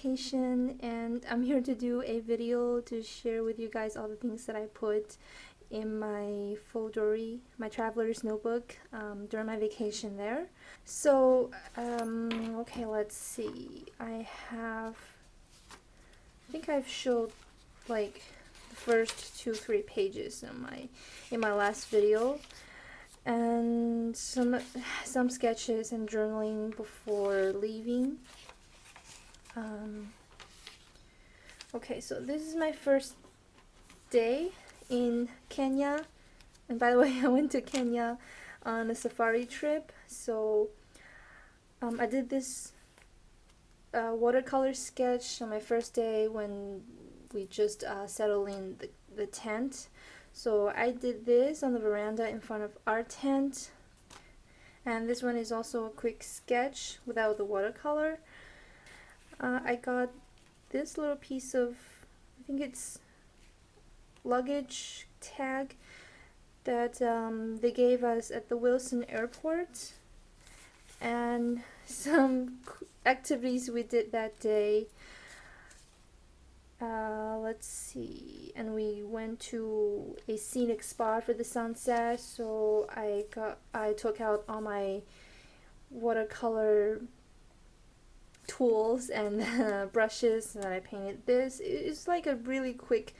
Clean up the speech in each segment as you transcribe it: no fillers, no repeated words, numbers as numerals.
vacation, and I'm here to do a video to share with you guys all the things that I put in my fauxdori, my traveler's notebook, during my vacation there. So, okay, let's see. I think I've showed like the first 2-3 pages in my last video, and some sketches and journaling before leaving. Okay, so this is my first day in Kenya, and by the way, I went to Kenya on a safari trip. So I did this watercolor sketch on my first day when we just settled in the tent. So I did this on the veranda in front of our tent, and this one is also a quick sketch without the watercolor. I got this little piece of, I think it's luggage tag that they gave us at the Wilson airport, and some activities we did that day. Let's see, and we went to a scenic spot for the sunset, so I took out all my watercolor tools and brushes, and I painted this. It's like a really quick,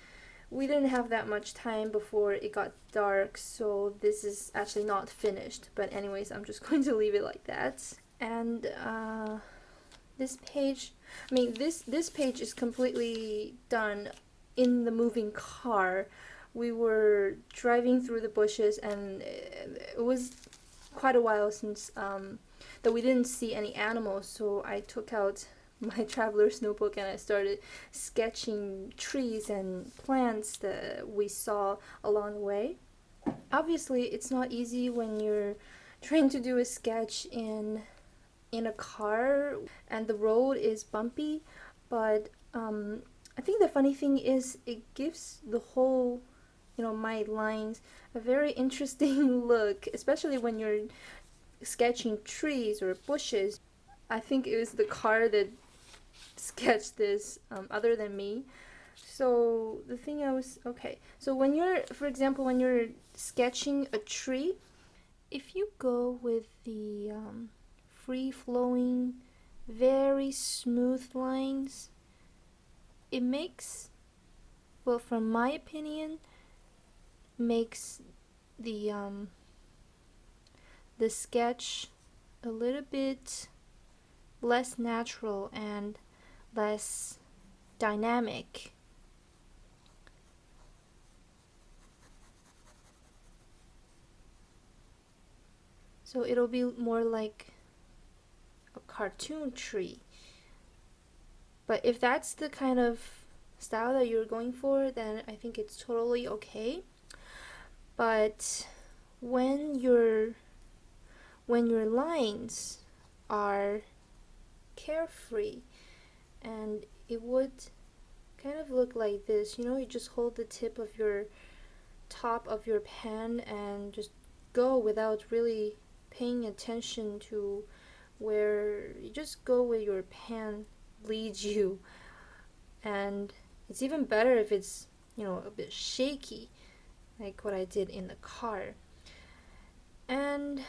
we didn't have that much time before it got dark, so this is actually not finished, but anyways, I'm just going to leave it like that. And this page, I mean, this page is completely done in the moving car. We were driving through the bushes, and it was quite a while since that we didn't see any animals, so I took out my traveler's notebook and I started sketching trees and plants that we saw along the way. Obviously, it's not easy when you're trying to do a sketch in a car and the road is bumpy, but I think the funny thing is it gives the whole, my lines a very interesting look, especially when you're sketching trees or bushes. I think it was the car that sketched this other than me. So the thing so when you're, for example, when you're sketching a tree, if you go with the free-flowing, very smooth lines, it makes, well, from my opinion, makes the sketch a little bit less natural and less dynamic. So it'll be more like a cartoon tree. But if that's the kind of style that you're going for, then I think it's totally okay. But when your lines are carefree, and it would kind of look like this, you just hold the tip of your top of your pen and just go without really paying attention to where, you just go where your pen leads you. And it's even better if it's a bit shaky, like what I did in the car. And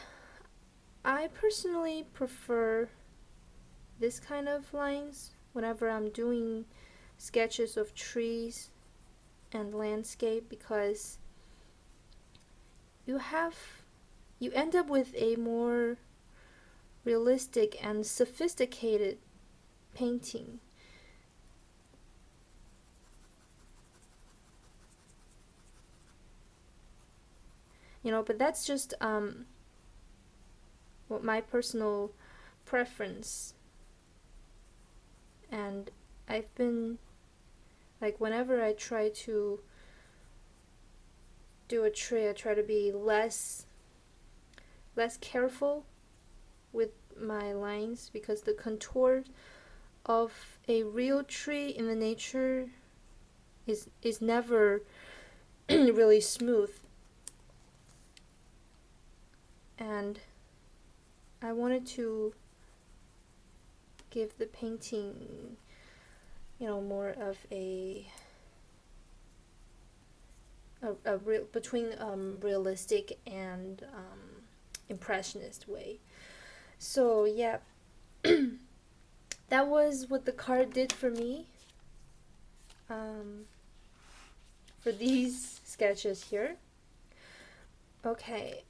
I personally prefer this kind of lines whenever I'm doing sketches of trees and landscape, because you end up with a more realistic and sophisticated painting. But that's just what my personal preference. And I've been, like, whenever I try to do a tree, I try to be less careful with my lines, because the contour of a real tree in the nature is never really smooth. And I wanted to give the painting you know, more of a real between realistic and impressionist way. So yeah, that was what the card did for me, um, for these sketches here. Okay,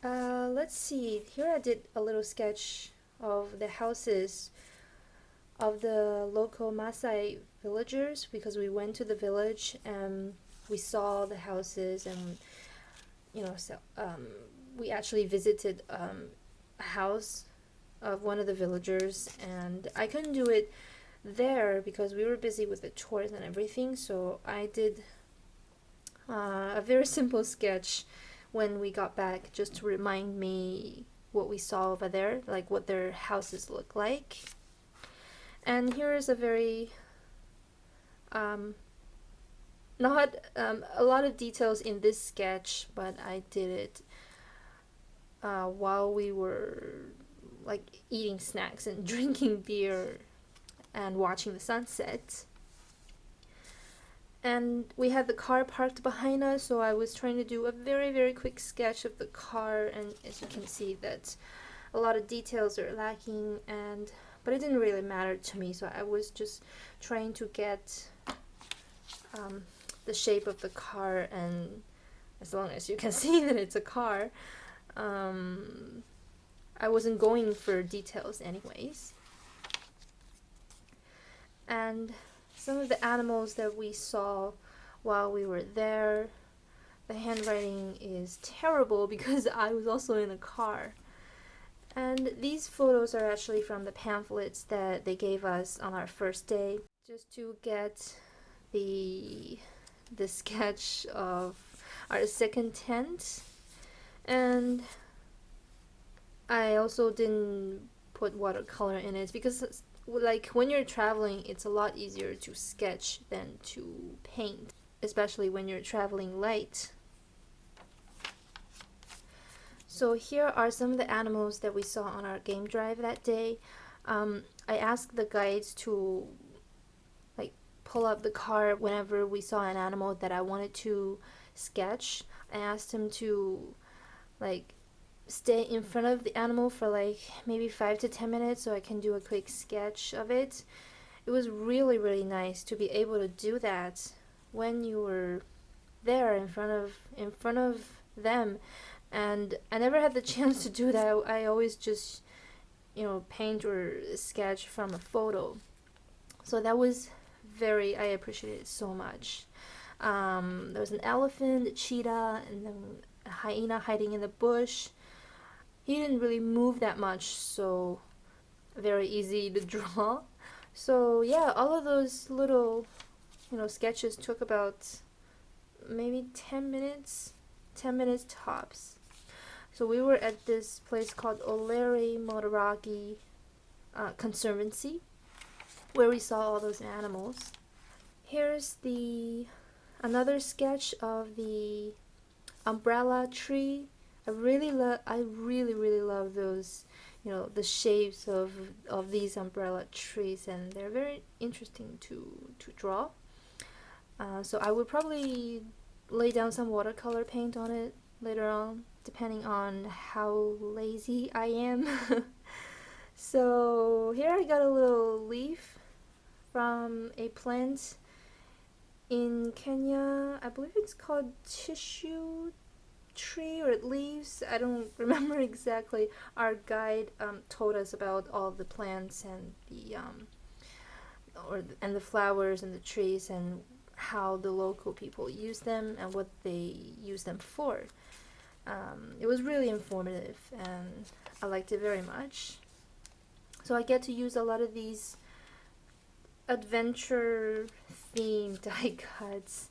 let's see. Here I did a little sketch of the houses of the local Maasai villagers, because we went to the village and we saw the houses, and you know, so we actually visited a house of one of the villagers, and I couldn't do it there because we were busy with the tours and everything, so I did a very simple sketch when we got back, just to remind me what we saw over there, like what their houses look like. And here is a very not a lot of details in this sketch, but I did it while we were like eating snacks and drinking beer and watching the sunset. And we had the car parked behind us, so I was trying to do a very quick sketch of the car, and as you can see that a lot of details are lacking, but it didn't really matter to me, so I was just trying to get the shape of the car, and as long as you can see that it's a car, I wasn't going for details anyways. And some of the animals that we saw while we were there, the handwriting is terrible because I was also in a car. And these photos are actually from the pamphlets that they gave us on our first day, just to get the sketch of our second tent. And I also didn't put watercolor in it because, like, when you're traveling, it's a lot easier to sketch than to paint, especially when you're traveling light. So here are some of the animals that we saw on our game drive that day. I asked the guides to like pull up the car whenever we saw an animal that I wanted to sketch. I asked him to like stay in front of the animal for like maybe 5 to 10 minutes so I can do a quick sketch of it. It was really nice to be able to do that when you were there in front of them, and I never had the chance to do that. I always just, you know, paint or sketch from a photo. So that was I appreciated it so much. There was an elephant, a cheetah, and then a hyena hiding in the bush. He didn't really move that much, so very easy to draw. So yeah, all of those little, you know, sketches took about maybe 10 minutes tops. So we were at this place called Oleri Motoragi Conservancy, where we saw all those animals. Here's another sketch of the umbrella tree. I really love those, you know, the shapes of these umbrella trees, and they're very interesting to draw. So I would probably lay down some watercolor paint on it later on, depending on how lazy I am. So here I got a little leaf from a plant in Kenya. I believe it's called tissue tree or leaves. I don't remember exactly. Our guide told us about all the plants and the flowers and the trees and how the local people use them and what they use them for. It was really informative and I liked it very much. So I get to use a lot of these adventure themed die cuts,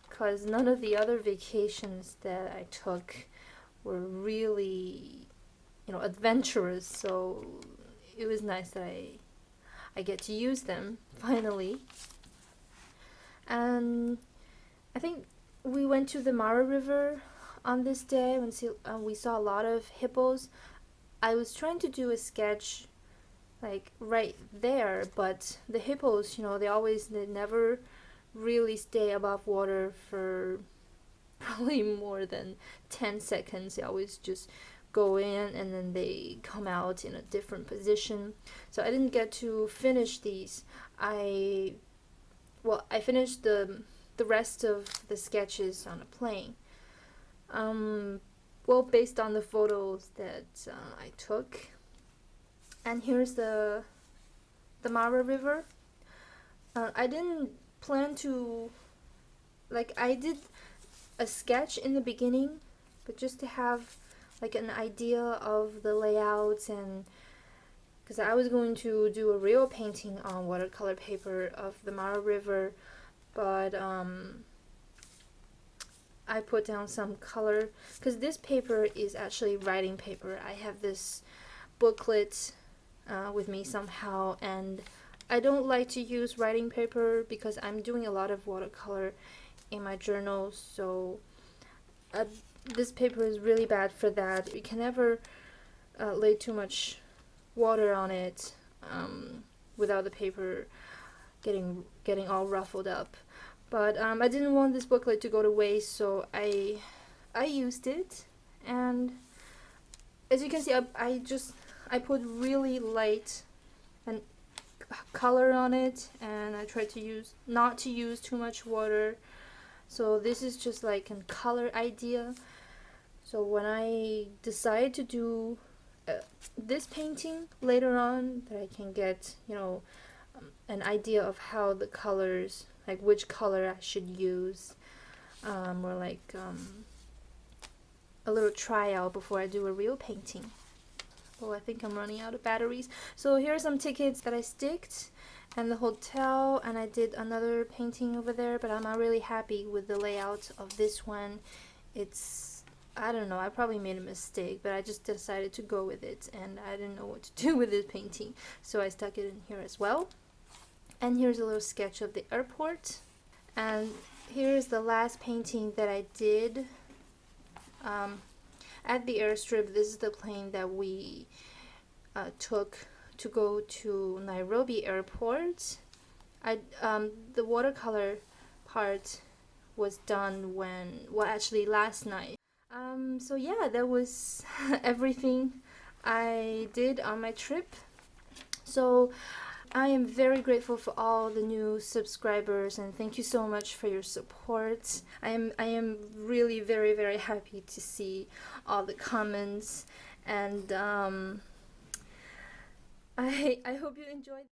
because none of the other vacations that I took were really, you know, adventurous, so it was nice that I get to use them finally. And I think we went to the Mara River on this day and we saw a lot of hippos. I was trying to do a sketch like right there, but the hippos, you know, they never really stay above water for probably more than 10 seconds. They always just go in and then they come out in a different position. So I didn't get to finish these. I finished the rest of the sketches on a plane. Well, based on the photos that I took. And here's the Mara River. I didn't plan to, like, I did a sketch in the beginning, but just to have like an idea of the layouts, and because I was going to do a real painting on watercolor paper of the Mara River, but I put down some color because this paper is actually writing paper. I have this booklet with me somehow, and I don't like to use writing paper because I'm doing a lot of watercolor in my journal, so this paper is really bad for that. You can never lay too much water on it without the paper getting all ruffled up. But I didn't want this booklet to go to waste, so I used it, and as you can see, I put really light and color on it, and I tried to not to use too much water. So this is just like a color idea. So when I decide to do this painting later on, that I can get, you know, an idea of how the colors, like which color I should use, or like a little tryout before I do a real painting. Oh, I think I'm running out of batteries. So here are some tickets that I sticked, and the hotel, and I did another painting over there, but I'm not really happy with the layout of this one. It's, I don't know, I probably made a mistake, but I just decided to go with it, and I didn't know what to do with this painting, so I stuck it in here as well. And here's a little sketch of the airport, and here's the last painting that I did at the airstrip. This is the plane that we took to go to Nairobi airport. The watercolor part was done actually last night. So yeah, that was everything I did on my trip. So I am very grateful for all the new subscribers, and thank you so much for your support. I am really very, very happy to see all the comments, and I hope you enjoyed.